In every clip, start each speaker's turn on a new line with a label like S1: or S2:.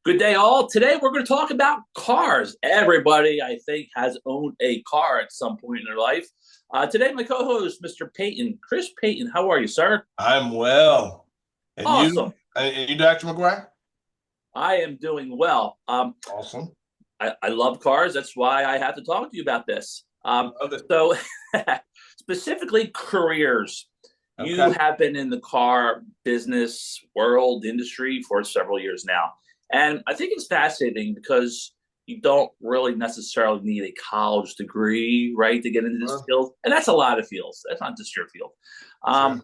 S1: Good day, all. Today we're going to talk about cars. Everybody, I think, has owned a car at some point in their life. Today, my co-host, Mr. Peyton, Chris Peyton. How are you, sir?
S2: I'm well. And
S1: Awesome.
S2: you, Dr. McGuire?
S1: I am doing well.
S2: Awesome.
S1: I love cars. That's why I have to talk to you about this.
S2: Love it.
S1: So, specifically, careers. You
S2: Okay.
S1: have been in the car business world industry for several years now. And I think it's fascinating because you don't really necessarily need a college degree, right, to get into this
S2: Well,
S1: field. And that's a lot of fields. That's not just your field.
S2: sure.
S1: Um,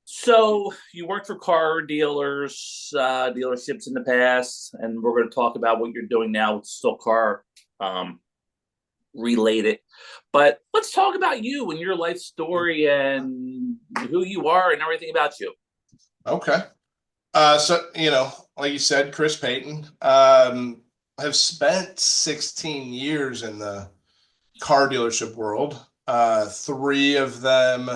S1: so you worked for car dealers, dealerships in the past, and we're going to talk about what you're doing now with still car um, related. But let's talk about you and your life story and who you are and everything about you.
S2: Okay. Like you said, Chris Payton, have spent 16 years in the car dealership world. Three of them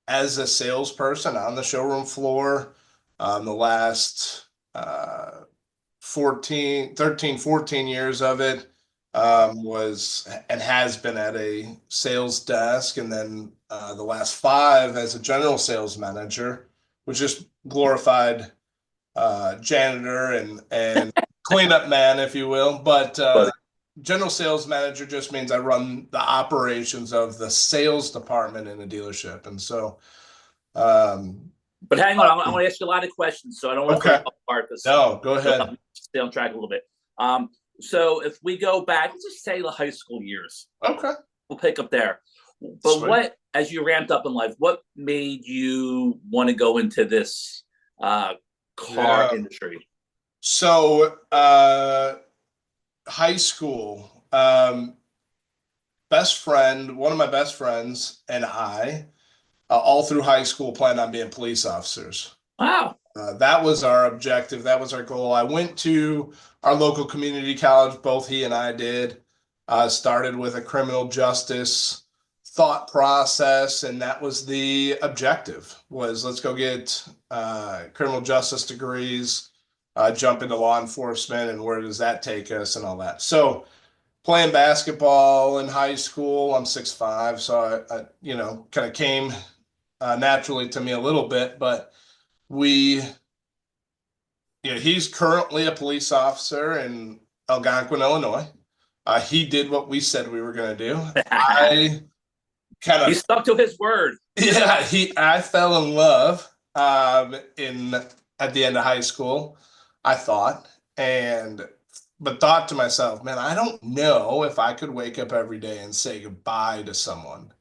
S2: as a salesperson on the showroom floor. The last 14 years of it was and has been at a sales desk, and then the last five as a general sales manager, which just glorified janitor and cleanup man, if you will. But
S1: But
S2: general sales manager just means I run the operations of the sales department in a dealership, and so um,
S1: but hang on, I want to ask you a lot of questions, so I don't want to throw you
S2: okay,
S1: off guard because
S2: no, go
S1: you'll help
S2: ahead.
S1: me stay on track a little bit. So if we go back, let's just say the high school years,
S2: Okay,
S1: we'll pick up there. But
S2: sweet.
S1: what, as you ramped up in life, what made you want to go into this uh, car
S2: Yeah.
S1: industry?
S2: So, high school, one of my best friends and I, all through high school, planned on being police officers.
S1: Wow.
S2: That was our objective. That was our goal. I went to our local community college, both he and I did. Started with a criminal justice thought process, and that was the objective, was let's go get criminal justice degrees, jump into law enforcement, and where does that take us and all that. So playing basketball in high school, I'm 6'5", so I kind of came naturally to me a little bit, but we he's currently a police officer in Algonquin, Illinois. He did what we said we were going to do. I kind
S1: He
S2: of,
S1: stuck to his word.
S2: yeah, I fell in love in at the end of high school, I thought, and but thought to myself, man, I don't know if I could wake up every day and say goodbye to someone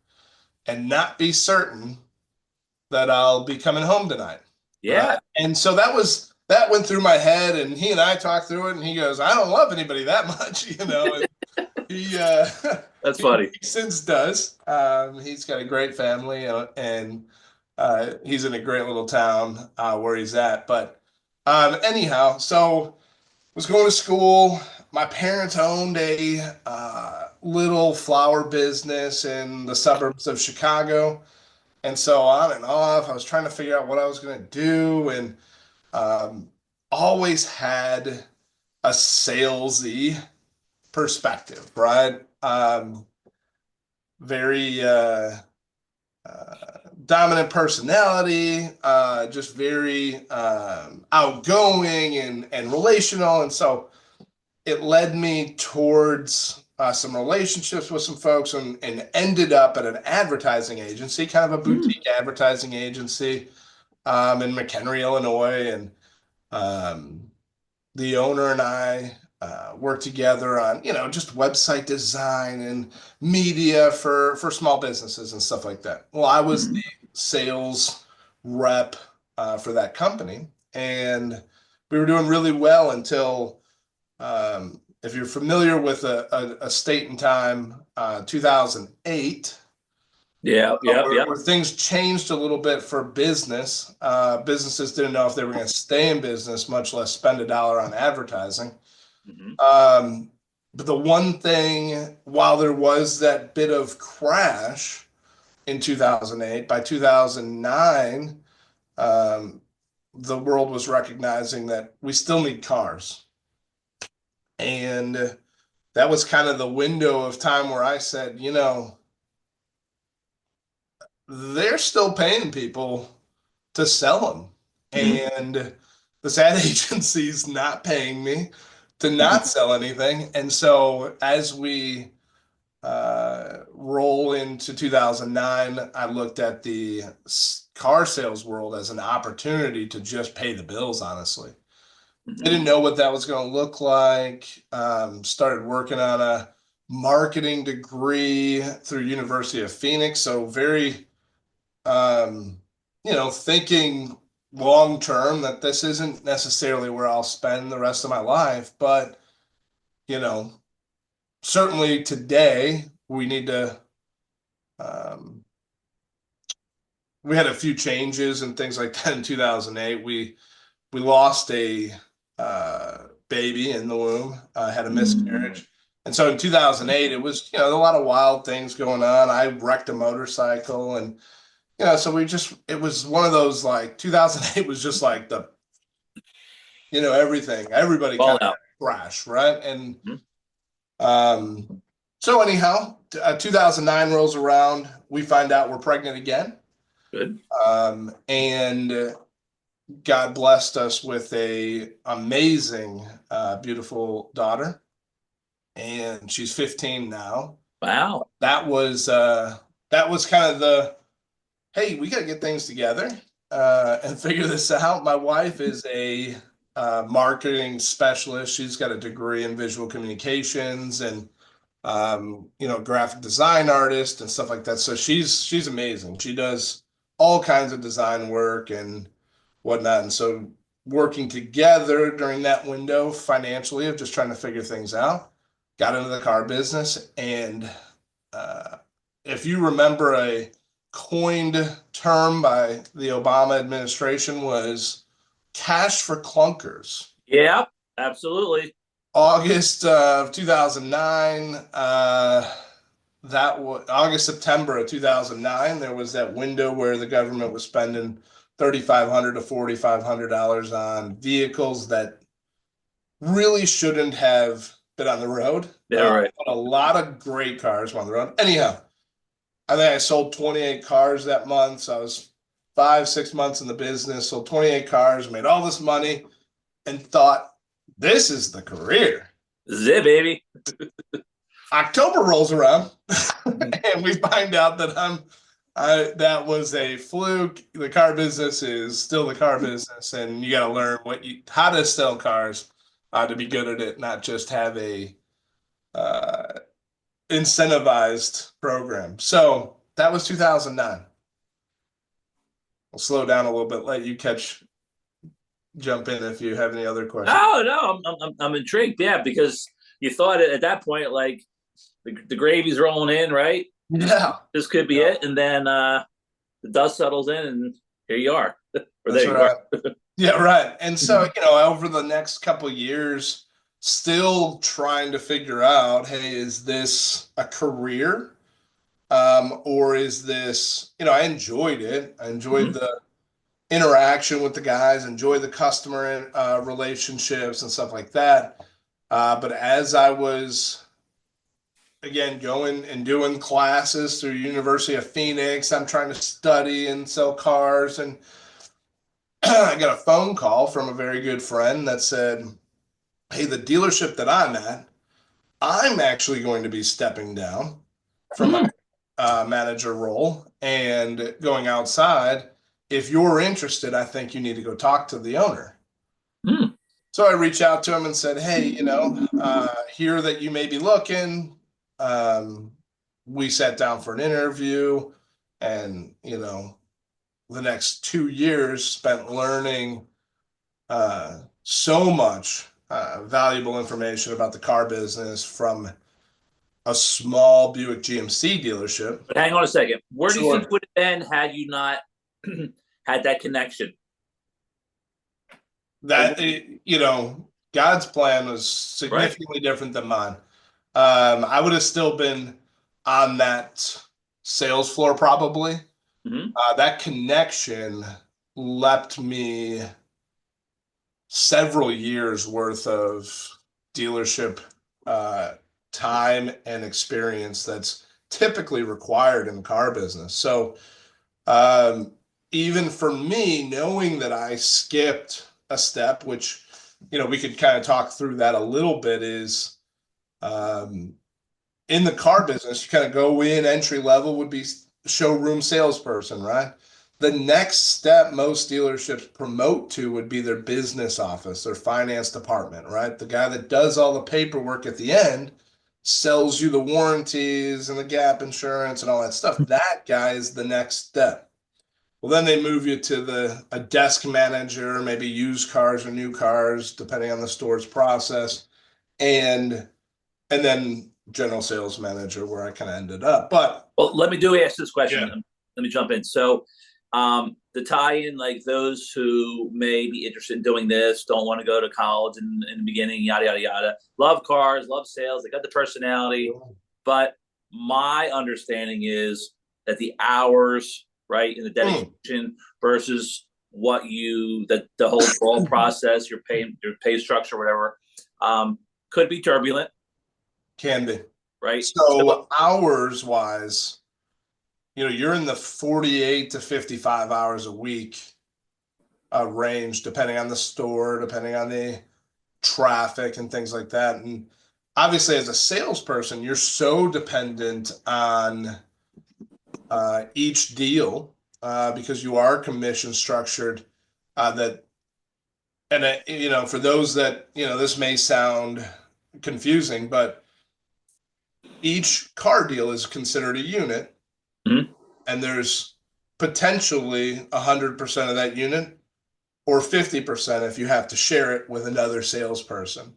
S2: and not be certain that I'll be coming home tonight. Right.
S1: Yeah,
S2: And so that went through my head, and he and I talked through it, and he goes, I don't love anybody that much, And he
S1: that's
S2: he
S1: funny.
S2: since does. He's got a great family, and he's in a great little town where he's at. But anyhow, so was going to school. My parents owned a little flower business in the suburbs of Chicago. And so on and off, I was trying to figure out what I was going to do, and um, always had a salesy perspective, right? Very uh, dominant personality, just very outgoing and relational. And so it led me towards some relationships with some folks, and ended up at an advertising agency, kind of a
S1: Hmm.
S2: boutique advertising agency in McHenry, Illinois. And um, the owner and I worked together on, just website design and media for small businesses and stuff like that. Well, I was the
S1: Hmm.
S2: sales rep for that company, and we were doing really well until if you're familiar with a state and time, 2008,
S1: Yeah, yeah,
S2: where,
S1: yeah.
S2: where things changed a little bit for business. Businesses didn't know if they were going to stay in business, much less spend a dollar on advertising.
S1: Hmm.
S2: Um, but the one thing, while there was that bit of crash in 2008, by 2009, um, the world was recognizing that we still need cars. And that was kind of the window of time where I said, they're still paying people to sell them.
S1: Mhm.
S2: And this ad agency's not paying me to not sell anything. And so as we roll into 2009, I looked at the car sales world as an opportunity to just pay the bills, honestly.
S1: Mhm.
S2: Didn't know what that was going to look like. Started working on a marketing degree through University of Phoenix. So very, um, thinking long term that this isn't necessarily where I'll spend the rest of my life, but you know, certainly today we need to. Um, we had a few changes and things like that in 2008. We lost a baby in the womb, had a
S1: Mhm.
S2: miscarriage. And so in 2008, it was, a lot of wild things going on. I wrecked a motorcycle and, so it was one of those like 2008 was just like everything, everybody kind
S1: All
S2: of
S1: out.
S2: crashed, right? And
S1: Mhm.
S2: so anyhow, 2009 rolls around. We find out we're pregnant again.
S1: Good.
S2: And God blessed us with a amazing, beautiful daughter, and she's 15 now.
S1: Wow.
S2: That was kind of the hey, we got to get things together and figure this out. My wife is a marketing specialist. She's got a degree in visual communications and graphic design artist and stuff like that. So she's amazing. She does all kinds of design work and whatnot. And so working together during that window financially of just trying to figure things out, got into the car business. And uh, if you remember, a coined term by the Obama administration was cash for clunkers.
S1: Yeah, absolutely.
S2: August of 2009, that was August, September of 2009, there was that window where the government was spending $3,500 to $4,500 on vehicles that really shouldn't have been on the road.
S1: Yeah, right.
S2: But a lot of great cars were on the road. Anyhow, I think I sold 28 cars that month. So I was 5, 6 months in the business, sold 28 cars, made all this money, and thought, this is the career.
S1: Zip, baby.
S2: October rolls around
S1: Mhm.
S2: and we find out that that was a fluke. The car business is still the car business, and you got to learn how to sell cars to be good at it, not just have a uh, incentivized program. So that was 2009. I'll slow down a little bit, let you jump in if you have any other questions.
S1: Oh no, I'm intrigued. Yeah, because you thought at that point like the gravy's rolling in, right?
S2: Yeah,
S1: This could be
S2: yeah,
S1: it, and then the dust settles in, and here you are, or
S2: that's
S1: there you are.
S2: right. Yeah, right. And so,
S1: Mhm.
S2: over the next couple of years, still trying to figure out, hey, is this a career? Or is this, I enjoyed it. I enjoyed
S1: Mhm.
S2: the interaction with the guys, enjoyed the customer relationships and stuff like that. But as I was, again, going and doing classes through University of Phoenix, I'm trying to study and sell cars. And I got a phone call from a very good friend that said, hey, the dealership that I'm at, I'm actually going to be stepping down from my
S1: Mhm.
S2: manager role and going outside. If you're interested, I think you need to go talk to the owner.
S1: Mhm.
S2: So I reached out to him and said, hey, hear that you may be looking. Um, we sat down for an interview and, the next 2 years spent learning so much valuable information about the car business from a small Buick GMC dealership.
S1: But hang on a second. Where do you think you
S2: Sure.
S1: would have been had you not had that connection?
S2: That, God's plan was
S1: Right.
S2: significantly different than mine. I would have still been on that sales floor probably.
S1: Hmm.
S2: That connection leapt me. several years worth of dealership time and experience that's typically required in the car business. So even for me, knowing that I skipped a step, which, we could kind of talk through that a little bit, is in the car business, you kind of go in, entry level would be showroom salesperson, right? The next step most dealerships promote to would be their business office, their finance department, right? The guy that does all the paperwork at the end, sells you the warranties and the gap insurance and all that stuff. That guy is the next step. Well, then they move you to a desk manager, maybe used cars or new cars, depending on the store's process, and then general sales manager, where I kind of ended up. But
S1: well, let me ask this question. Yeah. Let me jump in. So, the tie-in, like those who may be interested in doing this, don't want to go to college in the beginning, yada yada yada. Love cars, love sales. They got the personality, but my understanding is that the hours, right, and the dedication versus what the whole process, your pay structure, whatever, could be turbulent.
S2: Can be.
S1: Right.
S2: So hours wise, you're in the 48 to 55 hours a week range, depending on the store, depending on the traffic and things like that. And obviously, as a salesperson, you're so dependent on each deal because you are commission structured for those that, this may sound confusing, but each car deal is considered a unit, and there's potentially 100% of that unit, or 50% if you have to share it with another salesperson.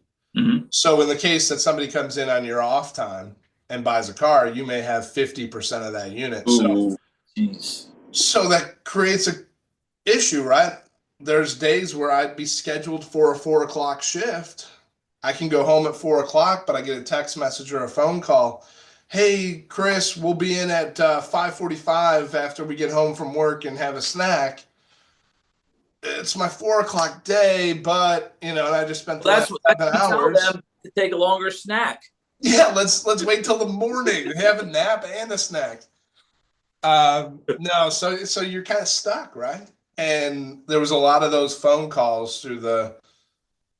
S2: So in the case that somebody comes in on your off time and buys a car, you may have 50% of that unit.
S1: Ooh,
S2: so that creates a issue, right? There's days where I'd be scheduled for a 4 o'clock shift. I can go home at 4 o'clock, but I get a text message or a phone call. Hey, Chris, we'll be in at 5:45 after we get home from work and have a snack. It's my 4 o'clock day, but and I just spent the last 7 hours.
S1: Tell them to take a longer snack.
S2: Yeah, let's wait till the morning and have a nap and a snack. No, so you're kind of stuck, right? And there was a lot of those phone calls through the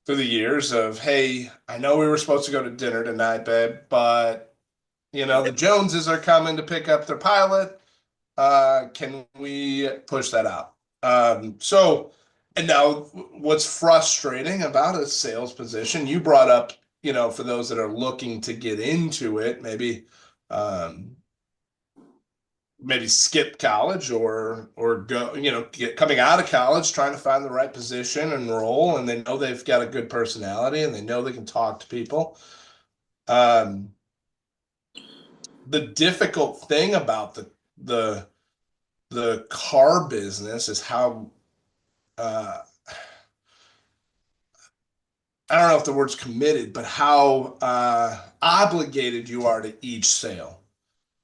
S2: years of, hey, I know we were supposed to go to dinner tonight, babe, but the Joneses are coming to pick up their pilot. Can we push that out? And now what's frustrating about a sales position, you brought up, for those that are looking to get into it, maybe skip college or go, coming out of college, trying to find the right position and role, and they know they've got a good personality and they know they can talk to people. The difficult thing about the car business is how I don't know if the word's committed, but how obligated you are to each sale.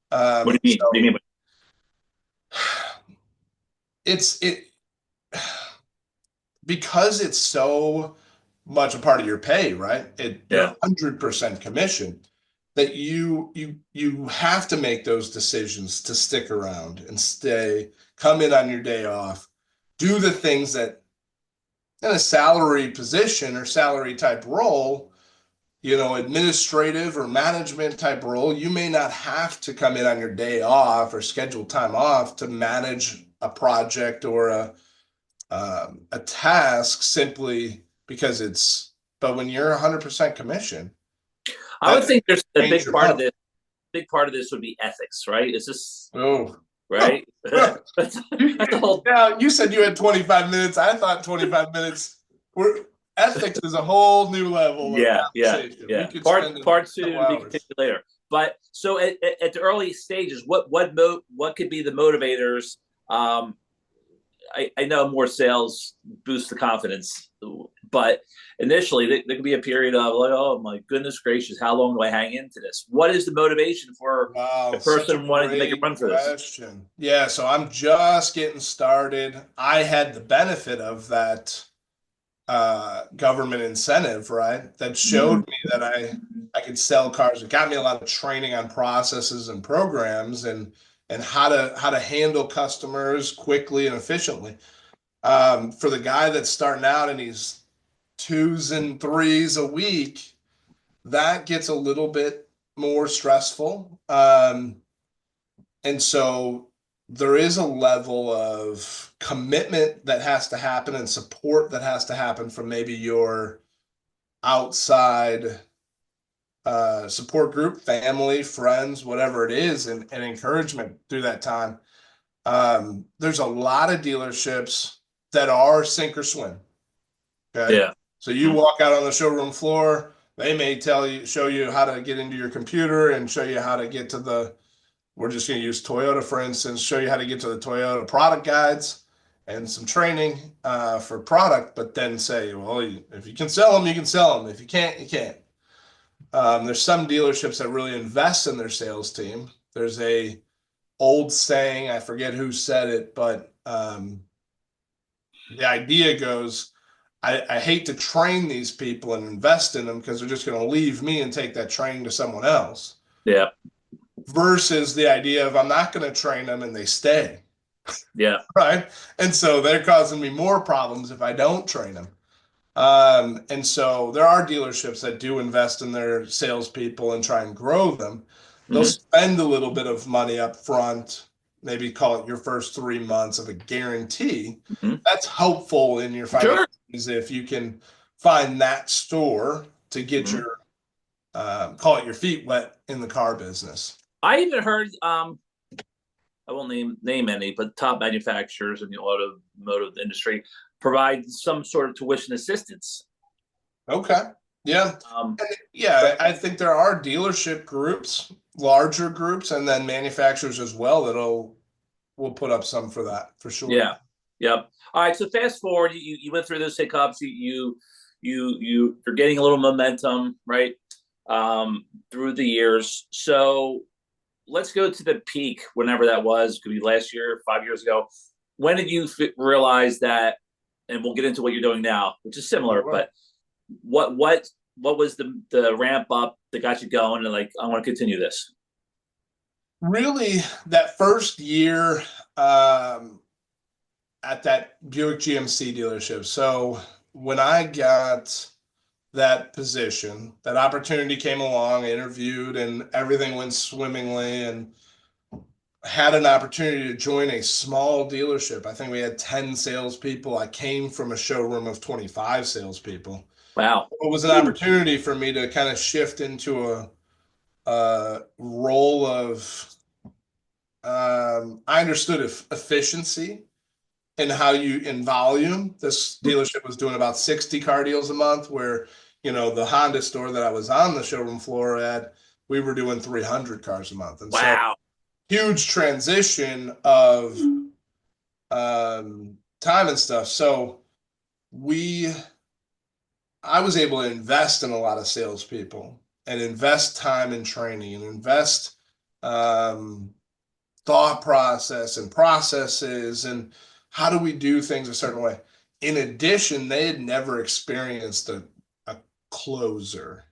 S1: What do you mean? What do you mean?
S2: Because it's so much a part of your pay, right? You're 100% commission, that you have to make those decisions to stick around and stay, come in on your day off, do the things that in a salary position or salary type role, administrative or management type role, you may not have to come in on your day off or schedule time off to manage a project or a task simply because but when you're 100% commission,
S1: I would think there's a big part of this. Big part of this would be ethics, right? Is this right? That's the whole.
S2: Now, you said you had 25 minutes. I thought 25 minutes were. Ethics is a whole new level.
S1: Yeah. Part two to be continued later. But so at the early stages, what could be the motivators? I know more sales boosts the confidence, but initially there could be a period of like, oh my goodness gracious, how long do I hang into this? What is the motivation for a person wanting to make a run for this?
S2: Yeah, so I'm just getting started. I had the benefit of that government incentive, right? That showed me that I could sell cars. It got me a lot of training on processes and programs and how to handle customers quickly and efficiently. For the guy that's starting out and he's twos and threes a week, that gets a little bit more stressful. And so there is a level of commitment that has to happen and support that has to happen from maybe your outside support group, family, friends, whatever it is, and encouragement through that time. There's a lot of dealerships that are sink or swim. Okay.
S1: Yeah.
S2: So you walk out on the showroom floor, they may show you how to get into your computer and show you how to get to we're just going to use Toyota, for instance, show you how to get to the Toyota product guides and some training for product, but then say, well, if you can sell them, you can sell them. If you can't, you can't. There's some dealerships that really invest in their sales team. There's a old saying, I forget who said it, but the idea goes, I hate to train these people and invest in them because they're just going to leave me and take that training to someone else.
S1: Yeah.
S2: Versus the idea of I'm not going to train them and they stay.
S1: Yeah.
S2: Right. And so they're causing me more problems if I don't train them. And so there are dealerships that do invest in their salespeople and try and grow them. They'll spend a little bit of money up front, maybe call it your first 3 months of a guarantee. That's helpful in your finances if you can find that store to get your call it your feet wet in the car business.
S1: I even heard, I won't name any, but top manufacturers in the automotive industry provide some sort of tuition assistance.
S2: Okay. Yeah. Yeah, I think there are dealership groups, larger groups, and then manufacturers as well will put up some for that for sure.
S1: Yeah. Yep. All right. So fast forward, you went through those hiccups. You're getting a little momentum, right? Through the years. So let's go to the peak, whenever that was. Could be last year, 5 years ago. When did you realize that? And we'll get into what you're doing now, which is similar. But what was the ramp up that got you going and like I want to continue this?
S2: Really, that first year at that Buick GMC dealership. So when I got that position, that opportunity came along, interviewed, and everything went swimmingly, and had an opportunity to join a small dealership. I think we had 10 salespeople. I came from a showroom of 25 salespeople.
S1: Wow.
S2: It was an opportunity for me to kind of shift into a role of, I understood efficiency and how in volume. This dealership was doing about 60 car deals a month, where, the Honda store that I was on the showroom floor at, we were doing 300 cars a month. And
S1: wow.
S2: So huge transition of time and stuff. So I was able to invest in a lot of salespeople and invest time in training and invest thought process and processes and how do we do things a certain way. In addition, they had never experienced a closer.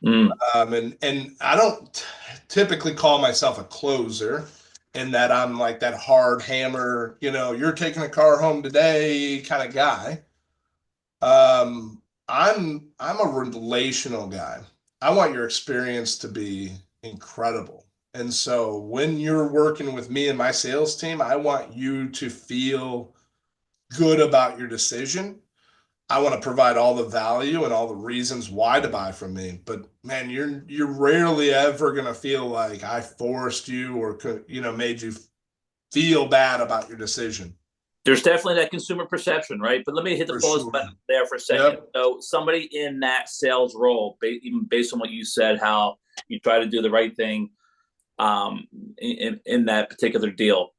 S2: And I don't typically call myself a closer in that I'm like that hard hammer, you're taking a car home today kind of guy. I'm a relational guy. I want your experience to be incredible. And so when you're working with me and my sales team, I want you to feel good about your decision. I want to provide all the value and all the reasons why to buy from me. But man, you're rarely ever going to feel like I forced you or made you feel bad about your decision.
S1: There's definitely that consumer perception, right? But let me hit the pause button there for a second.
S2: Yep.
S1: So somebody in that sales role, even based on what you said, how you try to do the right thing in that particular deal,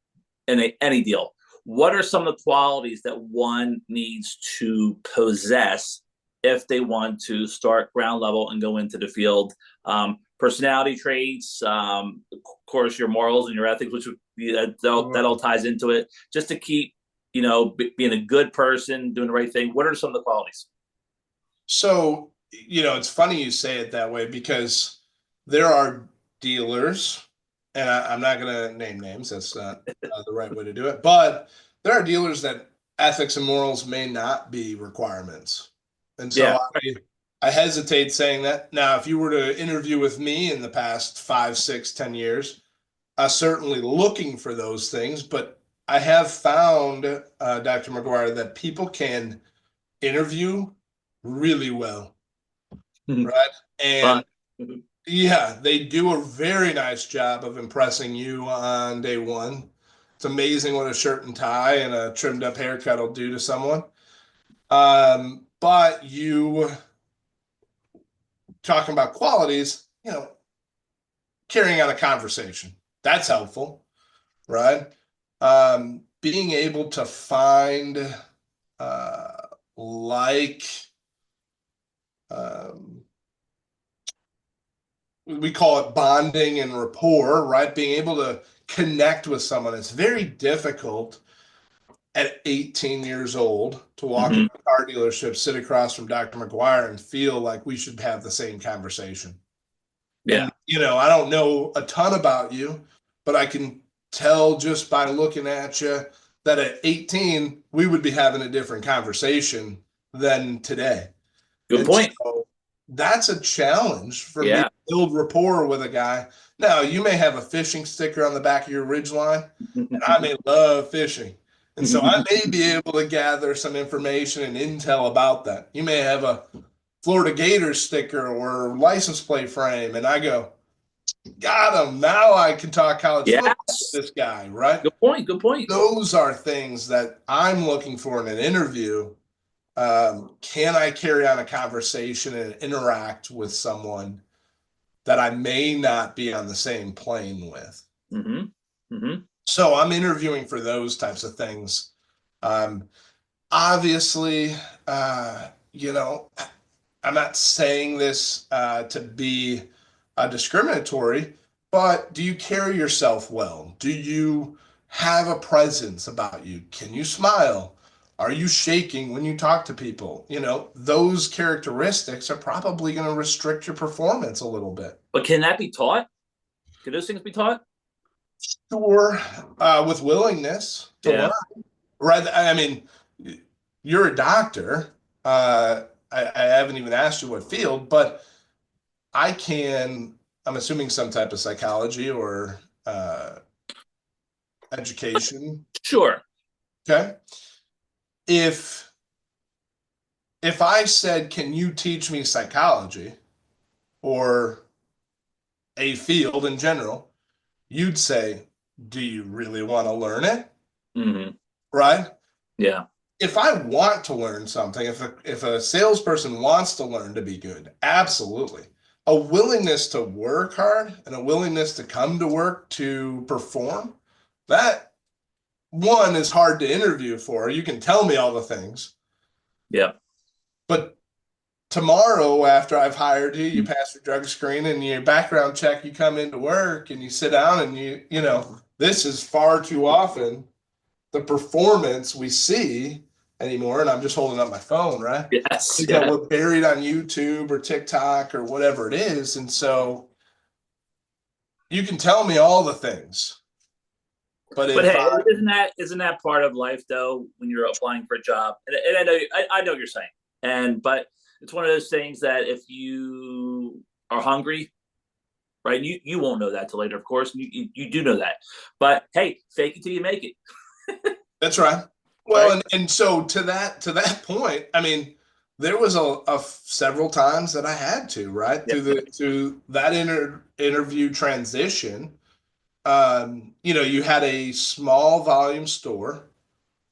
S1: in any deal, what are some of the qualities that one needs to possess if they want to start ground level and go into the field? Personality traits, of course, your morals and your ethics, which that all ties into it, just to keep being a good person, doing the right thing? What are some of the qualities?
S2: So, it's funny you say it that way because there are dealers, and I'm not going to name names. That's not the right way to do it. But there are dealers that ethics and morals may not be requirements. And so
S1: Yeah.
S2: I hesitate saying that. Now, if you were to interview with me in the past 5, 6, 10 years, certainly looking for those things. But I have found, Dr. McGuire, that people can interview really well, right? And
S1: Fun. Mhm.
S2: yeah, they do a very nice job of impressing you on day one. It's amazing what a shirt and tie and a trimmed up haircut will do to someone. But you talking about qualities, carrying on a conversation, that's helpful, right? Being able to find uh, like um, we call it bonding and rapport, right? Being able to connect with someone. It's very difficult at 18 years old to walk
S1: Mhm.
S2: into a car dealership, sit across from Dr. McGuire, and feel like we should have the same conversation.
S1: Yeah.
S2: And, I don't know a ton about you, but I can tell just by looking at you that at 18, we would be having a different conversation than today.
S1: Good
S2: And
S1: point.
S2: so that's a challenge for me to
S1: Yeah.
S2: build rapport with a guy. Now, you may have a fishing sticker on the back of your ridge line, and I may love fishing. And so I may be able to gather some information and intel about that. You may have a Florida Gators sticker or license plate frame, and I go, got him. Now I can talk college football with
S1: Yes.
S2: this guy, right?
S1: Good point. Good point.
S2: Those are things that I'm looking for in an interview. Can I carry on a conversation and interact with someone that I may not be on the same plane with?
S1: Hmm. Hmm.
S2: So I'm interviewing for those types of things. Um, Obviously, I'm not saying this to be discriminatory, but do you carry yourself well? Do you have a presence about you? Can you smile? Are you shaking when you talk to people? Those characteristics are probably going to restrict your performance a little bit.
S1: But can that be taught? Can those things be taught?
S2: Sure, with willingness to learn.
S1: Yeah.
S2: Right. I mean, you're a doctor. I haven't even asked you what field, but I can, I'm assuming some type of psychology or education.
S1: Sure.
S2: Okay. If if I said, "Can you teach me psychology or a field in general?" You'd say, "Do you really want to learn it?"
S1: Hmm.
S2: Right?
S1: Yeah.
S2: If I want to learn something, if a salesperson wants to learn to be good, absolutely. A willingness to work hard and a willingness to come to work to perform, that one is hard to interview for. You can tell me all the things,
S1: Yeah.
S2: but tomorrow after I've hired you, you pass your drug screen and your background check, you come into work and you sit down and this is far too often the performance we see anymore. And I'm just holding up my phone, right?
S1: Yes.
S2: Is that
S1: Yeah.
S2: we're buried on YouTube or TikTok or whatever it is. And so you can tell me all the things, but
S1: But
S2: if
S1: hey,
S2: I,
S1: isn't that part of life though when you're applying for a job? And I know what you're saying. But it's one of those things that if you are hungry, right? You won't know that till later, of course. You do know that. But hey, fake it till you make it,
S2: that's right. Well,
S1: right?
S2: and so to that point, I mean, there was a several times that I had to, right?
S1: Yeah.
S2: Through that interview transition. You had a small volume store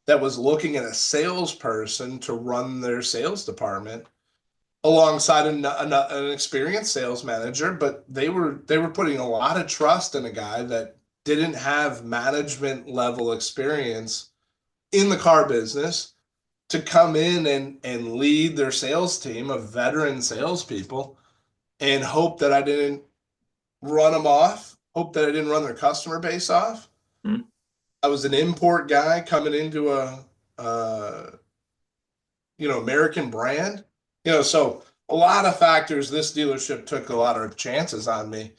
S2: that was looking at a salesperson to run their sales department alongside an experienced sales manager, but they were putting a lot of trust in a guy that didn't have management level experience in the car business to come in and lead their sales team of veteran salespeople and hope that I didn't run them off, hope that I didn't run their customer base off.
S1: Mhm.
S2: I was an import guy coming into American brand. So a lot of factors. This dealership took a lot of chances on me.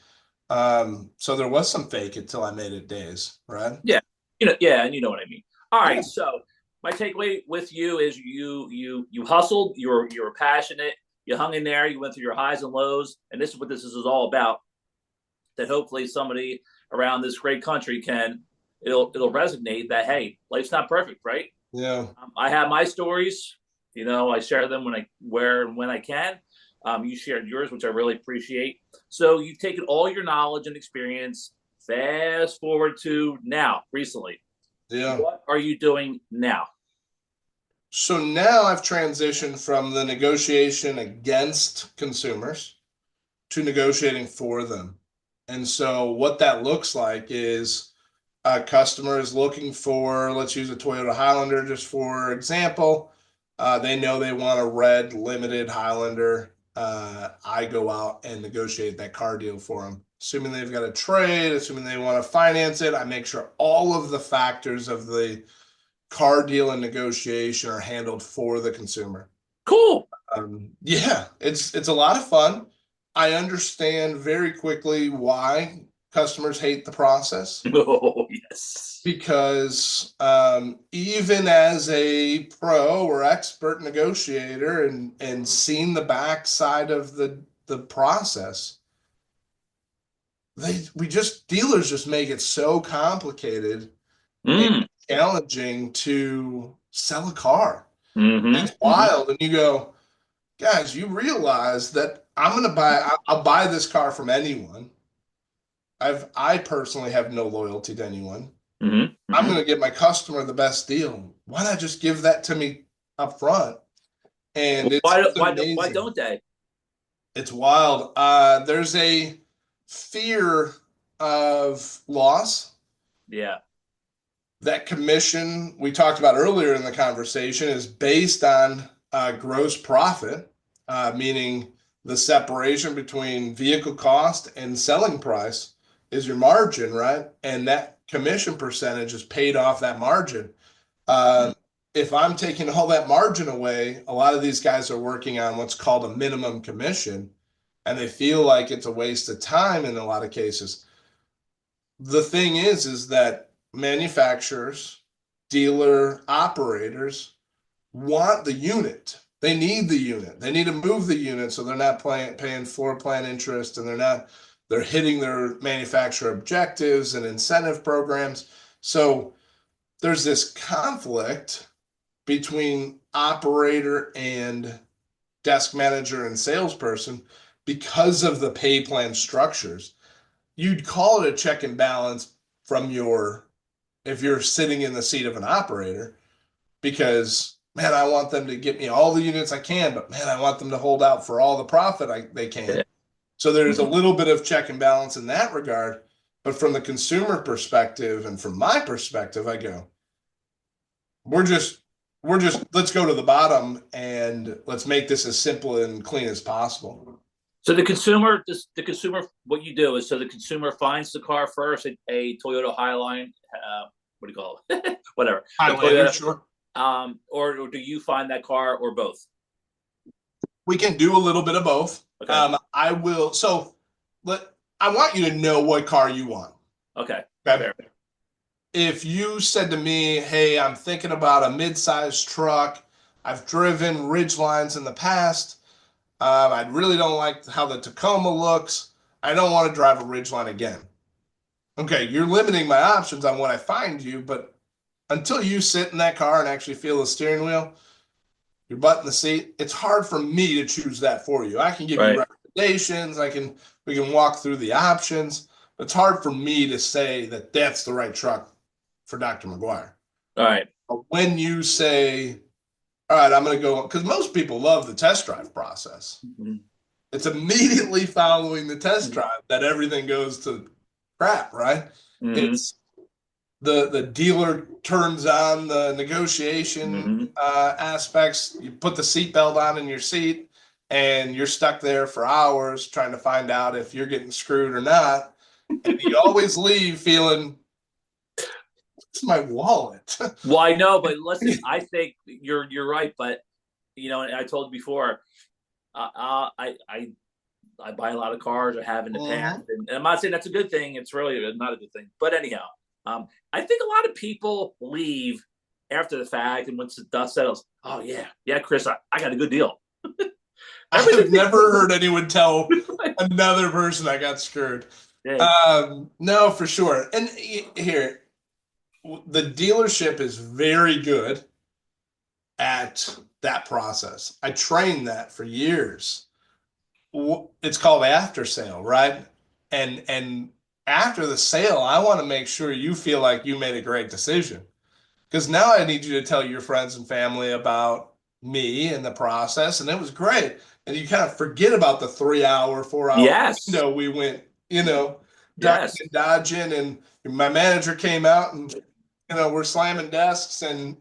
S2: So there was some fake it till I made it days, right?
S1: Yeah, yeah, and you know what I mean. All
S2: Yeah.
S1: right, so my takeaway with you is you hustled, you were passionate, you hung in there, you went through your highs and lows, and this is what this is all about. That hopefully somebody around this great country it'll resonate that hey, life's not perfect, right?
S2: Yeah.
S1: I have my stories. I share them where and when I can. You shared yours, which I really appreciate. So you've taken all your knowledge and experience. Fast forward to now, recently.
S2: Yeah.
S1: What are you doing now?
S2: So now I've transitioned from the negotiation against consumers to negotiating for them. And so what that looks like is a customer is looking for, let's use a Toyota Highlander just for example. They know they want a red limited Highlander. I go out and negotiate that car deal for them. Assuming they've got a trade, assuming they want to finance it, I make sure all of the factors of the car deal and negotiation are handled for the consumer.
S1: Cool.
S2: Yeah, it's a lot of fun. I understand very quickly why customers hate the process.
S1: Oh, yes.
S2: Because even as a pro or expert negotiator and seen the backside of the process, dealers just make it so complicated and challenging to sell a car.
S1: Mm-hmm.
S2: It's wild, and you go, guys, you realize that I'll buy this car from anyone. I personally have no loyalty to anyone.
S1: Mm-hmm.
S2: I'm going to get my customer the best deal. Why not just give that to me up front? And
S1: Why don't they?
S2: It's wild. There's a fear of loss.
S1: Yeah.
S2: That commission we talked about earlier in the conversation is based on gross profit, meaning the separation between vehicle cost and selling price is your margin, right? And that commission percentage is paid off that margin. If I'm taking all that margin away, a lot of these guys are working on what's called a minimum commission, and they feel like it's a waste of time in a lot of cases. The thing is that manufacturers, dealer operators want the unit. They need the unit. They need to move the unit so they're not paying floor plan interest, and they're hitting their manufacturer objectives and incentive programs. So there's this conflict between operator and desk manager and salesperson because of the pay plan structures. You'd call it a check and balance if you're sitting in the seat of an operator, because man, I want them to get me all the units I can, but man, I want them to hold out for all the profit they can.
S1: Yeah.
S2: So there's a little bit of check and balance in that regard. But from the consumer perspective and from my perspective, I go, let's go to the bottom and let's make this as simple and clean as possible.
S1: So what you do is, so the consumer finds the car first, a Toyota Highline, what do you call it? Whatever.
S2: Highlander, sure.
S1: Or do you find that car, or both?
S2: We can do a little bit of both.
S1: Okay.
S2: I will. So I want you to know what car you want.
S1: Okay.
S2: Okay. Fair. If you said to me, hey, I'm thinking about a mid-sized truck. I've driven Ridgelines in the past. I really don't like how the Tacoma looks. I don't want to drive a Ridgeline again. Okay, you're limiting my options on what I find you, but until you sit in that car and actually feel the steering wheel, your butt in the seat, it's hard for me to choose that for you. I can give you recommendations. We can walk through the options, but it's hard for me to say that that's the right truck for Dr. McGuire.
S1: All right.
S2: But when you say, all right, I'm going to go, because most people love the test drive process. Mm-hmm. It's immediately following the test drive that everything goes to crap, right? Mm-hmm. It's the dealer turns on the negotiation aspects. You put the seatbelt on in your seat, and you're stuck there for hours trying to find out if you're getting screwed or not. And you always leave feeling It's my wallet.
S1: Well, I know, but listen, I think you're right. But and I told you before, I buy a lot of cars, or have in the past,
S2: Mhm.
S1: and I'm not saying that's a good thing. It's really not a good thing. But anyhow, I think a lot of people leave after the fact, and once the dust settles, oh yeah, yeah, Chris, I got a good deal.
S2: I've
S1: Everything.
S2: never heard anyone tell another person I got screwed.
S1: Yeah.
S2: No, for sure. And here, the dealership is very good at that process. I trained that for years. It's called after sale, right? And after the sale, I want to make sure you feel like you made a great decision. Because now I need you to tell your friends and family about me and the process, and it was great. And you kind of forget about the 3 hour, 4 hour
S1: Yes.
S2: window we went, ducking
S1: Yes.
S2: and dodging, and my manager came out and we're slamming desks and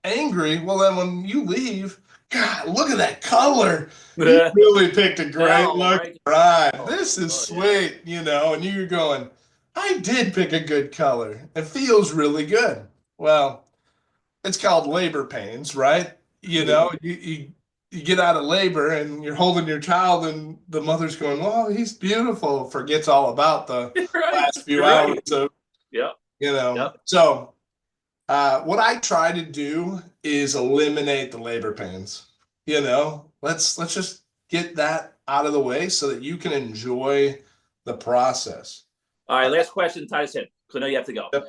S2: angry. Well, then when you leave, God, look at that color. You really picked a great
S1: Hell,
S2: looking
S1: right.
S2: ride.
S1: Oh,
S2: This is
S1: oh yeah.
S2: sweet, and you're going, I did pick a good color. It feels really good. Well, it's called labor pains, right? You get out of labor and you're holding your child, and the mother's going, "Oh, he's beautiful." Forgets all about the
S1: You're right.
S2: last few
S1: You're
S2: hours
S1: right.
S2: of,
S1: Yep. Yep.
S2: So, what I try to do is eliminate the labor pains. Let's just get that out of the way so that you can enjoy the process.
S1: All right. Last question, Titus in, because I know you have to go.
S2: Yep.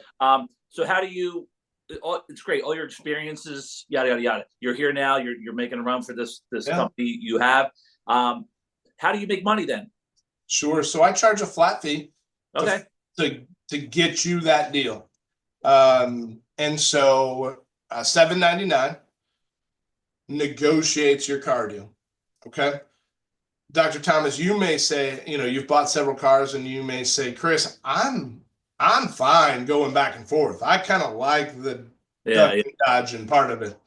S1: So how do you? It's great. All your experiences, yada yada yada. You're here now. You're making a run for this
S2: Yeah,
S1: company you have. How do you make money then?
S2: sure. So I charge a flat fee to
S1: Okay.
S2: to get you that deal. And so 7.99 negotiates your car deal. Okay. Dr. Thomas, you may say, you've bought several cars, and you may say, Chris, I'm fine going back and forth. I kind of like the
S1: Yeah.
S2: duck
S1: Yeah.
S2: and dodging part of it.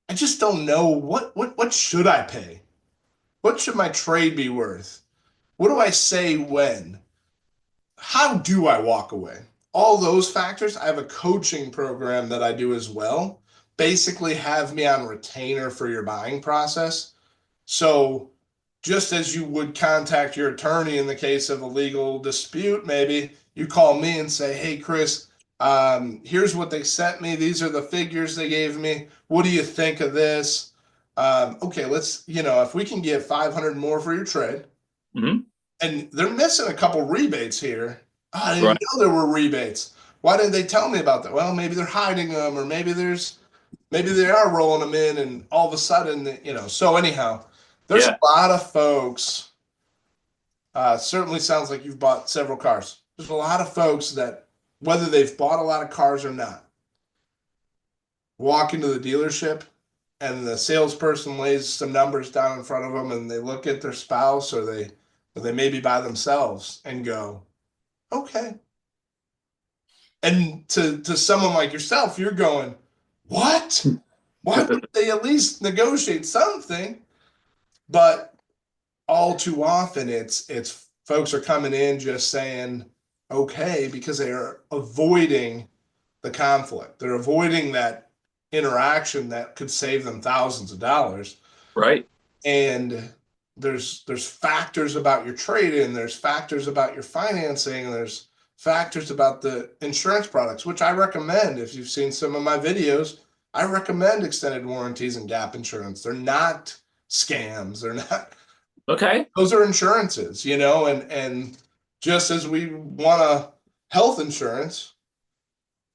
S2: I just don't know what should I pay? What should my trade be worth? What do I say when? How do I walk away? All those factors. I have a coaching program that I do as well. Basically, have me on retainer for your buying process. So, just as you would contact your attorney in the case of a legal dispute, maybe you call me and say, "Hey, Chris, here's what they sent me. These are the figures they gave me. What do you think of this? Okay, let's, if we can get 500 more for your trade,
S1: Hmm.
S2: and they're missing a couple rebates here. Oh, I
S1: Right.
S2: didn't know there were rebates. Why didn't they tell me about that? Well, maybe they're hiding them, or maybe they are rolling them in, and all of a sudden, So anyhow, there's
S1: Yeah.
S2: a lot of folks. Certainly sounds like you've bought several cars. There's a lot of folks that, whether they've bought a lot of cars or not, walk into the dealership, and the salesperson lays some numbers down in front of them, and they look at their spouse, or they may be by themselves, and go, okay. And to someone like yourself, you're going, what? Why would they at least negotiate something? But all too often, it's folks are coming in just saying okay because they are avoiding the conflict. They're avoiding that interaction that could save them thousands of dollars.
S1: Right.
S2: And there's factors about your trade-in, there's factors about your financing, and there's factors about the insurance products, which I recommend. If you've seen some of my videos, I recommend extended warranties and gap insurance. They're not scams. They're not,
S1: Okay.
S2: those are insurances, and just as we want a health insurance,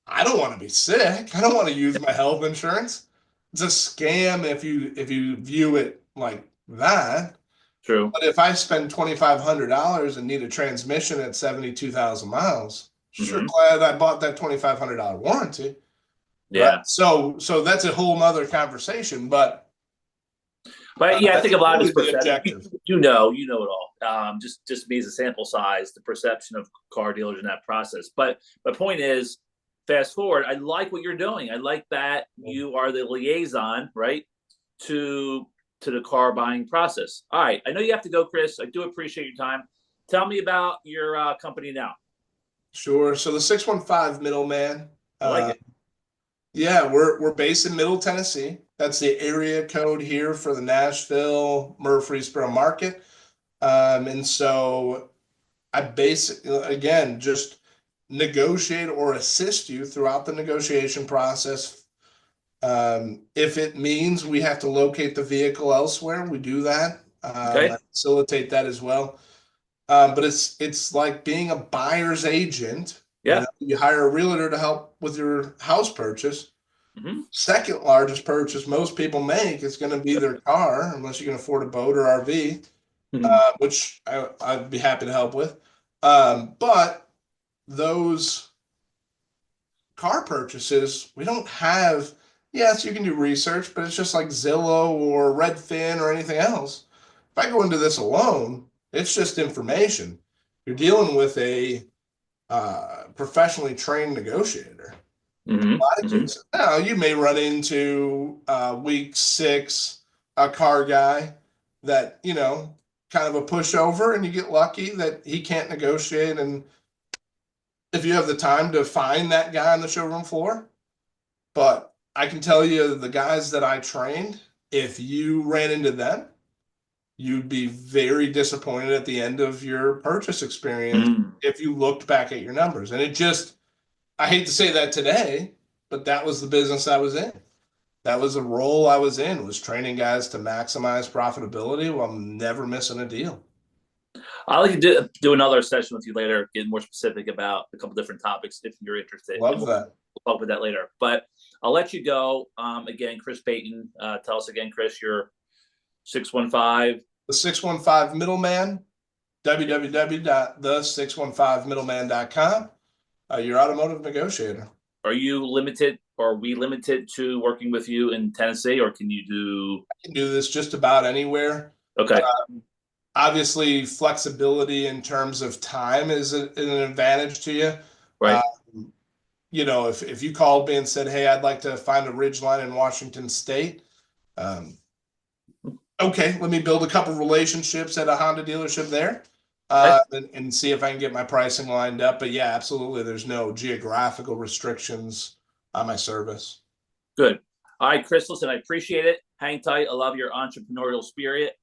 S2: I don't want to be sick. I don't want to use my health insurance. It's a scam if you view it like that.
S1: True.
S2: But if I spend $2,500 and need a transmission at 72,000 miles, sure
S1: Hmm.
S2: glad I bought that $2,500 warranty. Right.
S1: Yeah.
S2: So that's a whole nother conversation. But
S1: But yeah, I
S2: that's
S1: think a lot of
S2: really
S1: this
S2: the
S1: perception.
S2: objective.
S1: You know it all. Just me as a sample size, the perception of car dealers in that process. But my point is, fast forward. I like what you're doing. I like that you are the liaison, right, to the car buying process. All right. I know you have to go, Chris. I do appreciate your time. Tell me about your company now.
S2: Sure. So the 615 middleman
S1: I like
S2: Uh,
S1: it.
S2: yeah, we're based in Middle Tennessee. That's the area code here for the Nashville Murfreesboro market. And so I basically, again, just negotiate or assist you throughout the negotiation process. If it means we have to locate the vehicle elsewhere, we do that. I
S1: Okay.
S2: facilitate that as well. But it's like being a buyer's agent. You know,
S1: Yeah.
S2: you hire a realtor to help with your house purchase.
S1: Hmm.
S2: Second largest purchase most people make is going to be their car, unless you can afford a boat or RV, which I'd be happy to help with. But those car purchases, we don't have, yes, you can do research, but it's just like Zillow or Redfin or anything else. If I go into this alone, it's just information. You're dealing with a professionally trained negotiator.
S1: Hmm.
S2: A lot of
S1: Hmm.
S2: cases. Now, you may run into week six, a car guy that, kind of a pushover, and you get lucky that he can't negotiate. And if you have the time to find that guy on the showroom floor, but I can tell you the guys that I trained, if you ran into them, you'd be very disappointed at the end of your purchase experience
S1: Hmm.
S2: if you looked back at your numbers. And I hate to say that today, but that was the business I was in. That was the role I was in, was training guys to maximize profitability while never missing a deal.
S1: I'll like to do another session with you later, get more specific about a couple different topics if you're interested, and
S2: Love
S1: we'll
S2: that.
S1: talk about that later. But I'll let you go. Again, Chris Payton, tell us again, Chris, you're 615.
S2: The 615 middleman, www.the615middleman.com. Your automotive negotiator.
S1: Are you limited, or are we limited to working with you in Tennessee, or can you do?
S2: I can do this just about anywhere.
S1: Okay,
S2: Obviously, flexibility in terms of time is an advantage to you. Uh,
S1: right.
S2: if you called me and said, "Hey, I'd like to find a ridge line in Washington State," um, okay, let me build a couple relationships at a Honda dealership there,
S1: Okay,
S2: and see if I can get my pricing lined up. But yeah, absolutely, there's no geographical restrictions on my service.
S1: good. All right, Chris, listen, I appreciate it. Hang tight. I love your entrepreneurial spirit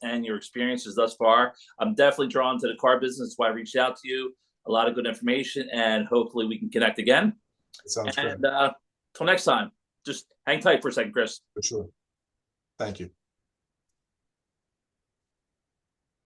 S1: and your experiences thus far. I'm definitely drawn to the car business. That's why I reached out to you. A lot of good information, and hopefully we can connect again.
S2: It sounds great
S1: And till next time, just hang tight for a second, Chris.
S2: for sure. Thank you.